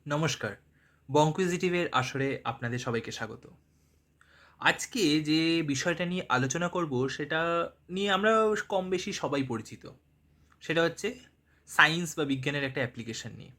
নমস্কার, বঙ্কুইজিটিভের আসরে আপনাদের সবাইকে স্বাগত। আজকে যে বিষয়টা নিয়ে আলোচনা করব সেটা নিয়ে আমরা কম বেশি সবাই পরিচিত। সেটা হচ্ছে সায়েন্স বা বিজ্ঞানের একটা অ্যাপ্লিকেশন নিয়ে।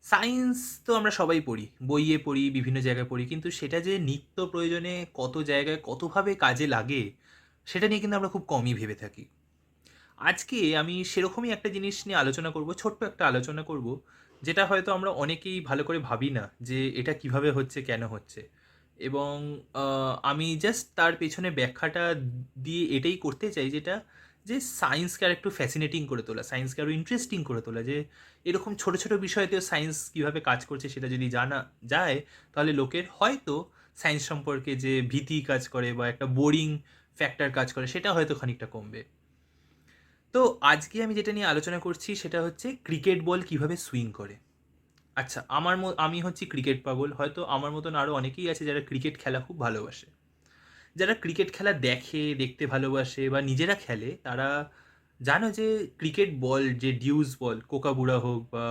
সায়েন্স তো আমরা সবাই পড়ি, বইয়ে পড়ি, বিভিন্ন জায়গায় পড়ি, কিন্তু সেটা যে নিত্য প্রয়োজনে কত জায়গায় কতভাবে কাজে লাগে সেটা নিয়ে কিন্তু আমরা খুব কমই ভেবে থাকি। আজকে আমি সেরকমই একটা জিনিস নিয়ে আলোচনা করব, ছোট্ট একটা আলোচনা করব, যেটা হয়তো আমরা অনেকেই ভালো করে ভাবি না যে এটা কিভাবে হচ্ছে, কেন হচ্ছে। এবং আমি জাস্ট তার পেছনে ব্যাখ্যাটা দিয়ে এটাই করতে চাই, যেটা যে সায়েন্সকে আর একটু ফ্যাসিনেটিং করে তোলা, সায়েন্সকে আরও ইন্টারেস্টিং করে তোলা, যে এরকম ছোট ছোট বিষয়তেও সায়েন্স কীভাবে কাজ করছে সেটা যদি জানা যায়, তাহলে লোকের হয়তো সায়েন্স সম্পর্কে যে ভীতি কাজ করে বা একটা বোরিং ফ্যাক্টর কাজ করে সেটা হয়তো খানিকটা কমবে। তো আজকে আমি যেটা নিয়ে আলোচনা করছি সেটা হচ্ছে ক্রিকেট বল কিভাবে সুইং করে। আচ্ছা, আমি হচ্ছি ক্রিকেট পাগল, হয়তো আমার মতন আরও অনেকেই আছে যারা ক্রিকেট খেলা খুব ভালোবাসে। যারা ক্রিকেট খেলা দেখতে ভালোবাসে বা নিজেরা খেলে, তারা জানো যে ক্রিকেট বল, যে ডিউস বল, কোকাবুড়া হোক বা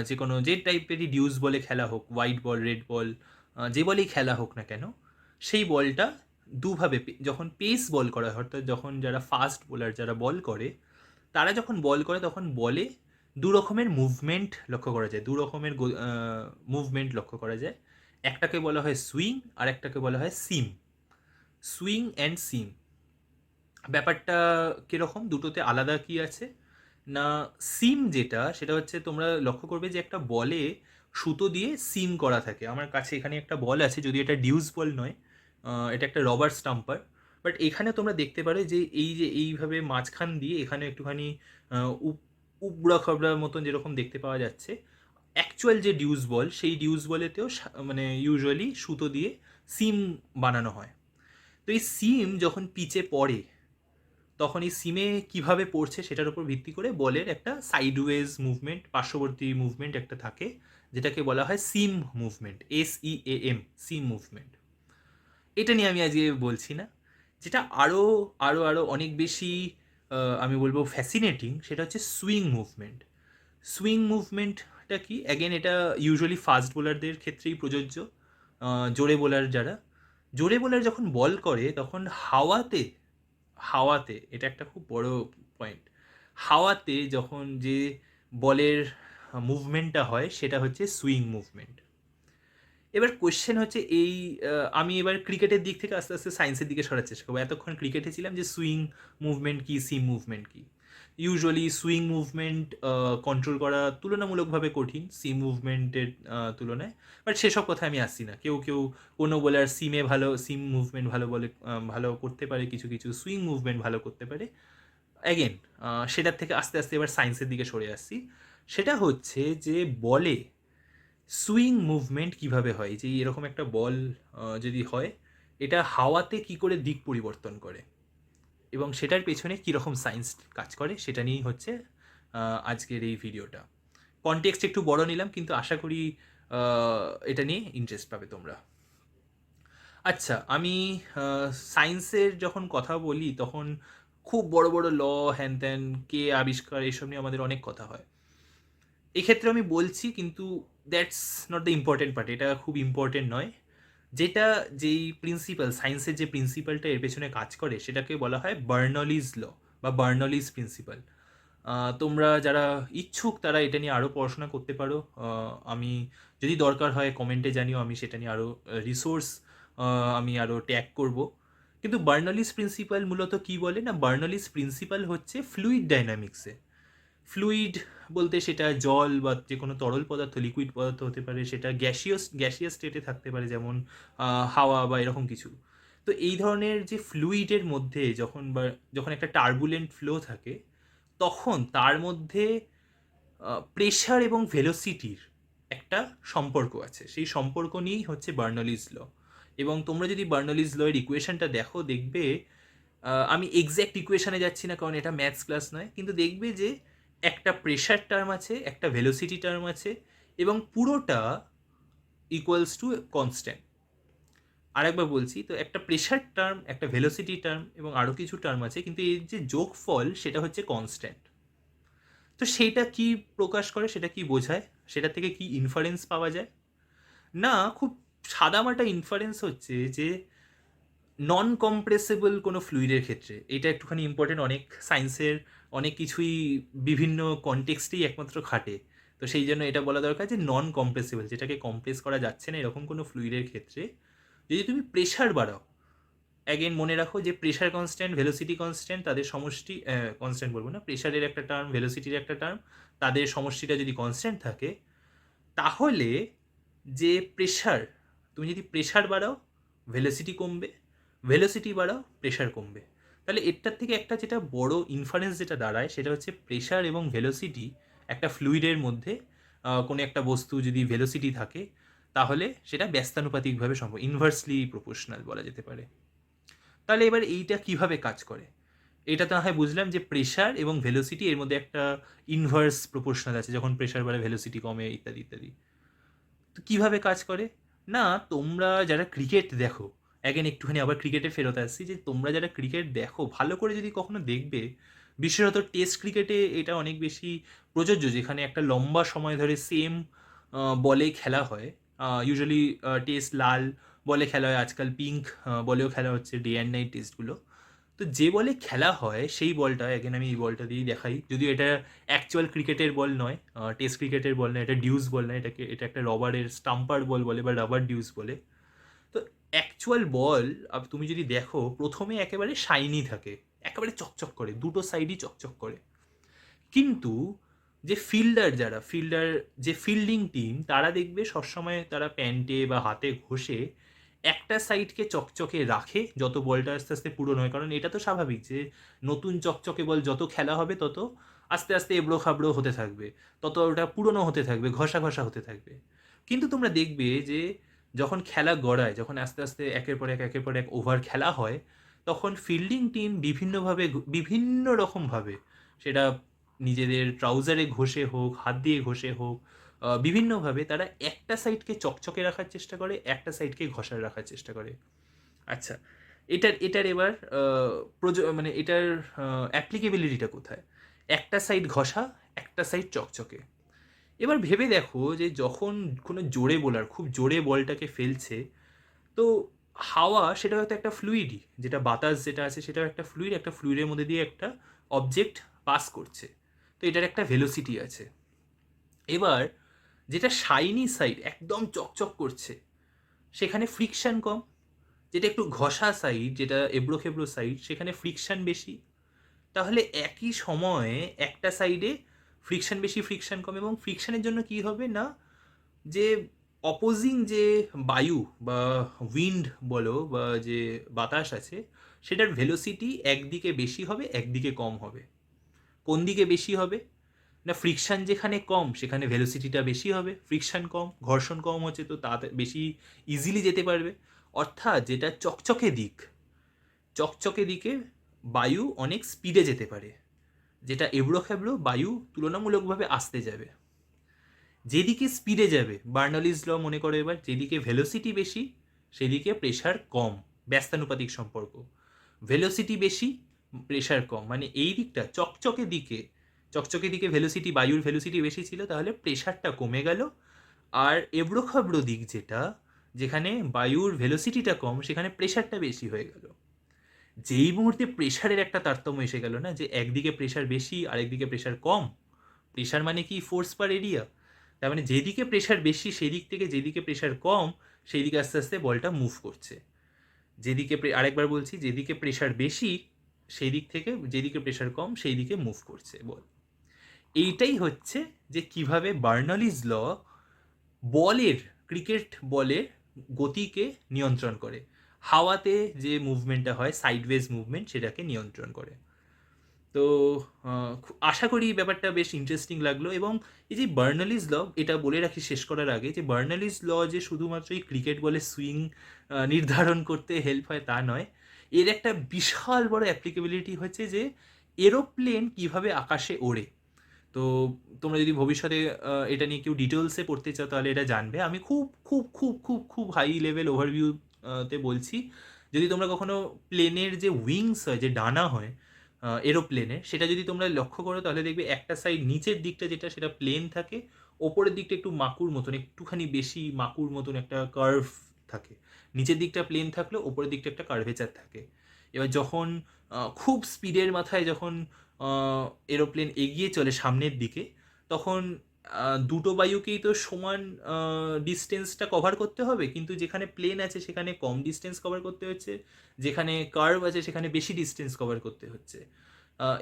যে কোনো যে টাইপেরই ডিউস বলে খেলা হোক, হোয়াইট বল, রেড বল, যে বলেই খেলা হোক না কেন, সেই বলটা দুভাবে যখন পেস বল করা হয়, অর্থাৎ যখন যারা ফাস্ট বোলার যারা বল করে, তারা যখন বল করে তখন বলে দু রকমের মুভমেন্ট লক্ষ্য করা যায়, দু রকমের মুভমেন্ট লক্ষ্য করা যায়। একটাকে বলা হয় সুইং আর একটাকে বলা হয় সিম। সুইং অ্যান্ড সিম ব্যাপারটা কীরকম, দুটোতে আলাদা কি আছে না, সিম যেটা সেটা হচ্ছে তোমরা লক্ষ্য করবে যে একটা বলে সুতো দিয়ে সিম করা থাকে। আমার কাছে এখানে একটা বল আছে, যদি এটা ডিউস বল নয়, এটা একটা রবার স্টাম্পার। বাট এখানে তোমরা দেখতে পারো যে এই যে এইভাবে মাঝখান দিয়ে এখানে একটুখানি উবড়া খাবড়ার মতন যেরকম দেখতে পাওয়া যাচ্ছে, অ্যাকচুয়াল যে ডিউস বল সেই ডিউস বলেতেও মানে ইউজুয়ালি সুতো দিয়ে সিম বানানো হয়। তো এই সিম যখন পিচে পড়ে, তখন এই সিমে কিভাবে পড়ছে সেটার উপর ভিত্তি করে বলের একটা সাইডওয়েজ মুভমেন্ট, পার্শ্ববর্তী মুভমেন্ট একটা থাকে, যেটাকে বলা হয় সিম মুভমেন্ট, SEAM, সিম মুভমেন্ট। এটা নিয়ে আমি আজকে বলছি না। যেটা আরও আরও আরও অনেক বেশি আমি বলবো ফ্যাসিনেটিং, সেটা হচ্ছে সুইং মুভমেন্ট। সুইং মুভমেন্টটা কি, অ্যাগেন এটা ইউজুয়ালি ফাস্ট বোলারদের ক্ষেত্রেই প্রযোজ্য। জোরে বোলার যারা, জোরে বোলার যখন বল করে তখন হাওয়াতে, হাওয়াতে এটা একটা খুব বড় পয়েন্ট, হাওয়াতে যখন যে বলের মুভমেন্টটা হয় সেটা হচ্ছে সুইং মুভমেন্ট। এবার কোয়েশ্চেন হচ্ছে এই, আমি এবার ক্রিকেটের দিক থেকে আস্তে আস্তে সায়েন্সের দিকে সরার চেষ্টা করবো। এতক্ষণ ক্রিকেটে ছিলাম যে সুইং মুভমেন্ট কী, সিম মুভমেন্ট কী। ইউজুয়ালি সুইং মুভমেন্ট কন্ট্রোল করা তুলনামূলকভাবে কঠিন সিম মুভমেন্টের তুলনায়। বাট সেসব কথা আমি আসছি না। কেউ কেউ কোনো বোলার সিম মুভমেন্ট ভালো বলে, ভালো করতে পারে, কিছু কিছু সুইং মুভমেন্ট ভালো করতে পারে। অ্যাগেন সেটার থেকে আস্তে আস্তে এবার সায়েন্সের দিকে সরে আসছি। সেটা হচ্ছে যে বলে সুইং মুভমেন্ট কিভাবে হয়, যে এরকম একটা বল যদি হয়, এটা হাওয়াতে কি করে দিক পরিবর্তন করে এবং সেটার পেছনে কীরকম সায়েন্স কাজ করে, সেটা নিয়েই হচ্ছে আজকের এই ভিডিওটা। কনটেক্সট একটু বড় নিলাম, কিন্তু আশা করি এটা নিয়ে ইন্টারেস্ট পাবে তোমরা। আচ্ছা, আমি সায়েন্সের যখন কথা বলি তখন খুব বড় বড় ল, হ্যান ত্যান, কে আবিষ্কার, এসব নিয়ে আমাদের অনেক কথা হয়। এক্ষেত্রে আমি বলছি, কিন্তু that's not the important part, এটা খুব ইম্পর্টেন্ট নয়। যেই প্রিন্সিপাল, সায়েন্সের যে প্রিন্সিপালটা এর পেছনে কাজ করে সেটাকে বলা হয় বার্নলিজ ল বা বার্নলিজ প্রিন্সিপাল। তোমরা যারা ইচ্ছুক তারা এটা নিয়ে আরও পড়াশোনা করতে পারো। আমি যদি দরকার হয় কমেন্টে জানিও, আমি সেটা নিয়ে আরও রিসোর্স আমি আরও ট্যাগ করব। কিন্তু বার্নলিজ প্রিন্সিপাল মূলত কী বলে না, বার্নলিজ প্রিন্সিপাল হচ্ছে ফ্লুইড ডাইনামিক্সে। ফ্লুইড বলতে সেটা জল বা যে কোনো তরল পদার্থ, লিকুইড পদার্থ হতে পারে, সেটা গ্যাসিয়াস স্টেটে থাকতে পারে, যেমন হাওয়া বা এরকম কিছু। তো এই ধরনের যে ফ্লুইডের মধ্যে যখন একটা টার্বুলেন্ট ফ্লো থাকে, তখন তার মধ্যে প্রেশার এবং ভেলোসিটির একটা সম্পর্ক আছে। সেই সম্পর্ক নিয়েই হচ্ছে বার্নলিজ ল। এবং তোমরা যদি বার্নলিজ ল এর ইকুয়েশনটা দেখো, দেখবে, আমি এক্স্যাক্ট ইকুয়েশনে যাচ্ছি না কারণ এটা ম্যাথস ক্লাস নয়, কিন্তু দেখবে যে একটা প্রেশার টার্ম আছে, একটা ভেলোসিটি টার্ম আছে, এবং পুরোটা ইকুয়ালস টু কনস্ট্যান্ট। আরেকবার বলছি, তো একটা প্রেশার টার্ম, একটা ভেলোসিটি টার্ম এবং আরও কিছু টার্ম আছে, কিন্তু এর যে যোগফল সেটা হচ্ছে কনস্ট্যান্ট। তো সেইটা কি প্রকাশ করে, সেটা কি বোঝায়, সেটা থেকে কি ইনফারেন্স পাওয়া যায়? না, খুব সাদামাটা ইনফারেন্স হচ্ছে যে নন কম্প্রেসেবল কোনো ফ্লুইডের ক্ষেত্রে, এটা একটুখানি ইম্পর্টেন্ট, অনেক সায়েন্সের অনেক কিছুই বিভিন্ন কনটেক্সটেই একমাত্র খাটে। তো সেই জন্য এটা বলা দরকার যে নন কম্প্রেসেবল, যেটাকে কম্প্রেস করা যাচ্ছে না এরকম কোনো ফ্লুইডের ক্ষেত্রে যদি তুমি প্রেশার বাড়াও, অ্যাগেন মনে রাখো যে প্রেশার কনস্ট্যান্ট, ভেলোসিটি কনস্ট্যান্ট, তাদের সমষ্টি, কনস্ট্যান্ট বলবো না, প্রেশারের একটা টার্ম, ভেলোসিটির একটা টার্ম, তাদের সমষ্টিটা যদি কনস্ট্যান্ট থাকে, তাহলে যে প্রেশার, তুমি যদি প্রেশার বাড়াও ভেলোসিটি কমবে, ভেলোসিটি বাড়াও প্রেশার কমবে। তাহলে এটার থেকে একটা যেটা বড় ইনফারেন্স যেটা দাঁড়ায় সেটা হচ্ছে প্রেশার এবং ভেলোসিটি একটা ফ্লুইডের মধ্যে, কোনো একটা বস্তু যদি ভেলোসিটি থাকে তাহলে সেটা ব্যস্তানুপাতিকভাবে সম্ভব, ইনভার্সলি প্রপোর্শনাল বলা যেতে পারে। তাহলে এবার এইটা কিভাবে কাজ করে, এটা তো হয় বুঝলাম যে প্রেশার এবং ভেলোসিটি এর মধ্যে একটা ইনভার্স প্রপোর্শনাল আছে, যখন প্রেশার বাড়ে ভেলোসিটি কমে ইত্যাদি ইত্যাদি। তো কীভাবে কাজ করে? না, তোমরা যারা ক্রিকেট দেখো, অ্যাগেন একটুখানি আবার ক্রিকেটে ফেরত আসছি, যে তোমরা যারা ক্রিকেট দেখো ভালো করে যদি কখনো দেখবে, বিশেষত টেস্ট ক্রিকেটে এটা অনেক বেশি প্রযোজ্য, যেখানে একটা লম্বা সময় ধরে সেম বলে খেলা হয়। ইউজুয়ালি টেস্ট লাল বলে খেলা হয়, আজকাল পিঙ্ক বলেও খেলা হচ্ছে ডে অ্যান্ড নাইট টেস্টগুলো। তো যে বলে খেলা হয় সেই বলটা, এগেন আমি এই বলটা দিয়েই দেখাই, যদিও এটা অ্যাকচুয়াল ক্রিকেটের বল নয়, টেস্ট ক্রিকেটের বল নয়, এটা ডিউস বল নয়, এটা একটা রবারের স্টাম্পার বল বলে বা রাবার ডিউস বলে। তো অ্যাকচুয়াল বল তুমি যদি দেখো প্রথমে একেবারে শাইনি থাকে, একেবারে চকচক করে, দুটো সাইডই চকচক করে। কিন্তু যে ফিল্ডার যে ফিল্ডিং টিম, তারা দেখবে সবসময় তারা প্যান্টে বা হাতে ঘষে একটা সাইডকে চকচকে রাখে যত বলটা আস্তে আস্তে পুরনো হয়, কারণ এটা তো স্বাভাবিক যে নতুন চকচকে বল যত খেলা হবে তত আস্তে আস্তে এবড়ো খাবড়ো হতে থাকবে, তত ওটা পুরনো হতে থাকবে, ঘষা ঘষা হতে থাকবে। কিন্তু তোমরা দেখবে যে যখন খেলা গড়ায়, যখন আস্তে আস্তে একের পর এক ওভার খেলা হয়, তখন ফিল্ডিং টিম বিভিন্নভাবে, বিভিন্ন রকমভাবে, সেটা নিজেদের ট্রাউজারে ঘষে হোক, হাত দিয়ে ঘষে হোক, বিভিন্নভাবে তারা একটা সাইডকে চকচকে রাখার চেষ্টা করে, একটা সাইডকে ঘষার রাখার চেষ্টা করে। আচ্ছা, এটার এবার মানে এটার অ্যাপ্লিকেবিলিটিটা কোথায়? একটা সাইড ঘষা, একটা সাইড চকচকে। এবার ভেবে দেখো যে যখন কোনো জোরে বোলার খুব জোরে বলটাকে ফেলছে, তো হাওয়া সেটা হয়তো একটা ফ্লুইডই, যেটা বাতাস যেটা আছে সেটাও একটা ফ্লুইড, একটা ফ্লুইডের মধ্যে দিয়ে একটা অবজেক্ট পাস করছে, তো এটার একটা ভেলোসিটি আছে। এবার যেটা শাইনি সাইড একদম চকচক করছে, সেখানে ফ্রিকশন কম, যেটা একটু ঘষা সাইড, যেটা এবড়ো খেবড়ো সাইড, সেখানে ফ্রিকশন বেশি। তাহলে একই সময়ে একটা সাইডে ফ্রিকশন বেশি, ফ্রিকশন কম, এবং ফ্রিকশনের জন্য কি হবে না, যে অপোজিং যে বায়ু বা উইন্ড বলো বা যে বাতাস আছে, সেটার ভেলোসিটি একদিকে বেশি হবে, একদিকে কম হবে। কোন দিকে বেশি হবে? না, ফ্রিকশন যেখানে কম সেখানে ভেলোসিটিটা বেশি হবে, ফ্রিকশন কম, ঘর্ষণ কম হচ্ছে, তো তাতে বেশি ইজিলি যেতে পারবে। অর্থাৎ যেটা চকচকে দিক, চকচকে দিকে বায়ু অনেক স্পিডে যেতে পারে, যেটা এবড়ো খেবড়ো বায়ু তুলনামূলকভাবে আসতে যাবে। যেদিকে স্পিডে যাবে, বার্নলিজ ল মনে করো এবার, যেদিকে ভেলোসিটি বেশি সেদিকে প্রেশার কম, ব্যস্তানুপাতিক সম্পর্ক। ভেলোসিটি বেশি, প্রেশার কম, মানে এই দিকটা চকচকে দিকে ভেলোসিটি, বায়ুর ভেলোসিটি বেশি ছিল, তাহলে প্রেশারটা কমে গেল। আর এবড়ো খাবড়ো দিক যেটা, যেখানে বায়ুর ভেলোসিটিটা কম, সেখানে প্রেশারটা বেশি হয়ে গেল। যেই মুহূর্তে প্রেশারের একটা তারতম্য এসে গেল না, যে একদিকে প্রেশার বেশি আর একদিকে প্রেশার কম, প্রেশার মানে কি ফোর্স পার এরিয়া, তার মানে যেদিকে প্রেশার বেশি সেই দিক থেকে যেদিকে প্রেশার কম সেই দিকে আস্তে আস্তে বলটা মুভ করছে। যেদিকে, আরেকবার বলছি, যেদিকে প্রেশার বেশি সেই দিক থেকে যেদিকে প্রেশার কম সেই দিকে মুভ করছে বল। এইটাই হচ্ছে যে কিভাবে বার্নলিজ ল বলের, ক্রিকেট বলের গতিকে নিয়ন্ত্রণ করে, হাওয়াতে যে মুভমেন্টটা হয় সাইডওয়েজ মুভমেন্ট, সেটাকে নিয়ন্ত্রণ করে। তো আশা করি ব্যাপারটা বেশ ইন্টারেস্টিং লাগলো। এবং এই যে বার্নলিজ ল, এটা বলে রাখি শেষ করার আগে, যে বার্নলিজ ল যে শুধুমাত্র এই ক্রিকেট বলে সুইং নির্ধারণ করতে হেল্প হয় তা নয়, এর একটা বিশাল বড় অ্যাপ্লিকেবিলিটি হচ্ছে যে এরোপ্লেন কিভাবে আকাশে ওড়ে। তো তোমরা যদি ভবিষ্যতে এটা নিয়ে কেউ ডিটেলসে পড়তে চাও তাহলে এটা জানবে। আমি খুব খুব খুব খুব খুব হাই লেভেল ওভারভিউতে বলছি। যদি তোমরা কখনো প্লেনের যে উইংস হয়, যে ডানা হয় এরোপ্লেনে, সেটা যদি তোমরা লক্ষ্য করো তাহলে দেখবে একটা সাইড নিচের দিকটা যেটা, সেটা প্লেন থাকে, ওপরের দিকটা একটু মাকুর মতন, একটুখানি বেশি মাকুর মতন একটা কার্ভ থাকে। নিচের দিকটা প্লেন থাকলেও ওপরের দিকটা একটা কার্ভেচার থাকে। এবার যখন খুব স্পিডের মাথায় যখন এরোপ্লেন এগিয়ে চলে সামনের দিকে, তখন দুটো বায়ুকেই তো সমান ডিস্টেন্সটা কভার করতে হবে, কিন্তু যেখানে প্লেন আছে সেখানে কম ডিস্টেন্স কভার করতে হচ্ছে, যেখানে কার্ভ আছে সেখানে বেশি ডিস্টেন্স কভার করতে হচ্ছে।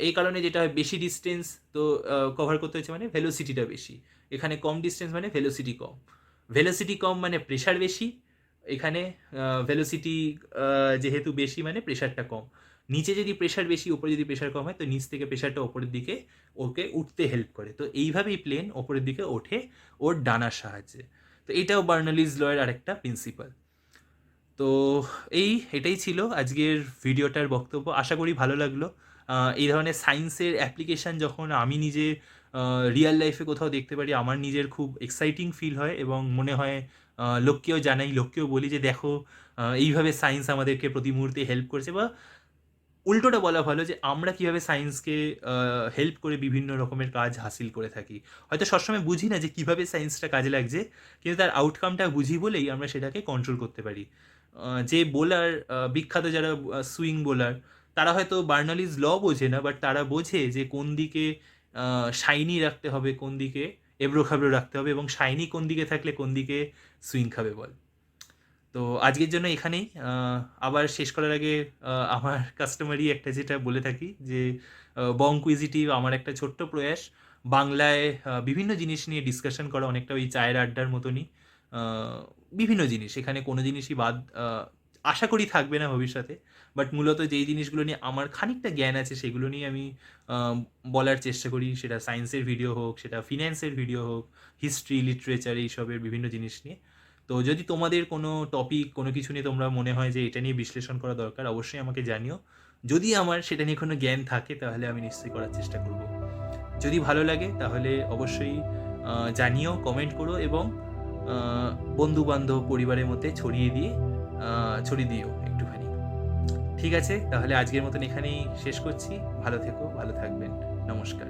এই কারণে যেটা হয়, বেশি ডিস্টেন্স তো কভার করতে হচ্ছে মানে ভেলোসিটিটা বেশি, এখানে কম ডিস্টেন্স মানে ভেলোসিটি কম। ভেলোসিটি কম মানে প্রেশার বেশি, এখানে ভেলোসিটি যেহেতু বেশি মানে প্রেশারটা কম। নিচে যদি প্রেশার বেশি, উপরে যদি প্রেশার কম হয়, তো নিচ থেকে প্রেশারটা ওপরের দিকে ওকে উঠতে হেল্প করে। তো এইভাবেই প্লেন ওপরের দিকে ওঠে ওর ডানার সাহায্যে। তো এটাও বার্নালিজ লয়ের আরেকটা প্রিন্সিপাল। তো এটাই ছিল আজকের ভিডিওটার বক্তব্য। আশা করি ভালো লাগলো। এই ধরনের সায়েন্সের অ্যাপ্লিকেশান যখন আমি নিজে রিয়াল লাইফে কোথাও দেখতে পারি, আমার নিজের খুব এক্সাইটিং ফিল হয় এবং মনে হয় লোককেও জানাই, লোককেও বলি যে দেখো এইভাবে সায়েন্স আমাদেরকে প্রতি মুহূর্তে হেল্প করছে, বা উল্টোটা বলা ভালো যে আমরা কীভাবে সায়েন্সকে হেল্প করে বিভিন্ন রকমের কাজ হাসিল করে থাকি। হয়তো সবসময় বুঝি না যে কীভাবে সায়েন্সটা কাজে লাগছে, কিন্তু তার আউটকামটা বুঝি বলেই আমরা সেটাকে কন্ট্রোল করতে পারি। যে বোলার, বিখ্যাত যারা সুইং বোলার, তারা হয়তো বার্নালিজ ল বোঝে না, বাট তারা বোঝে যে কোন দিকে শাইনি রাখতে হবে, কোন দিকে এবড়ো খাবড়ো রাখতে হবে, এবং শাইনি কোন দিকে থাকলে কোন দিকে সুইং খাবে বল। তো আজকের জন্য এখানেই। আবার শেষ করার আগে আমার কাস্টমারই একটা যেটা বলে থাকি যে বংকুইজিটিভ আমার একটা ছোট্ট প্রয়াস, বাংলায় বিভিন্ন জিনিস নিয়ে ডিসকাশন করা, অনেকটা ওই চায়ের আড্ডার মতনই। বিভিন্ন জিনিস, এখানে কোনো জিনিসই বাদ আশা করি থাকবে না ভবিষ্যতে, বাট মূলত যেই জিনিসগুলো নিয়ে আমার খানিকটা জ্ঞান আছে সেগুলো নিয়ে আমি বলার চেষ্টা করি, সেটা সায়েন্সের ভিডিও হোক, সেটা ফিন্যান্সের ভিডিও হোক, হিস্ট্রি, লিটারেচার, এইসবের বিভিন্ন জিনিস নিয়ে। তো যদি তোমাদের কোনো টপিক, কোনো কিছু নিয়ে তোমরা মনে হয় যে এটা নিয়ে বিশ্লেষণ করা দরকার, অবশ্যই আমাকে জানিও। যদি আমার সেটা নিয়ে কোনো জ্ঞান থাকে তাহলে আমি নিশ্চয়ই করার চেষ্টা করব। যদি ভালো লাগে তাহলে অবশ্যই জানিও, কমেন্ট করো, এবং বন্ধুবান্ধব, পরিবারের মধ্যে ছড়িয়ে দিও একটুখানি। ঠিক আছে, তাহলে আজকের মতন এখানেই শেষ করছি। ভালো থেকো, ভালো থাকবেন। নমস্কার।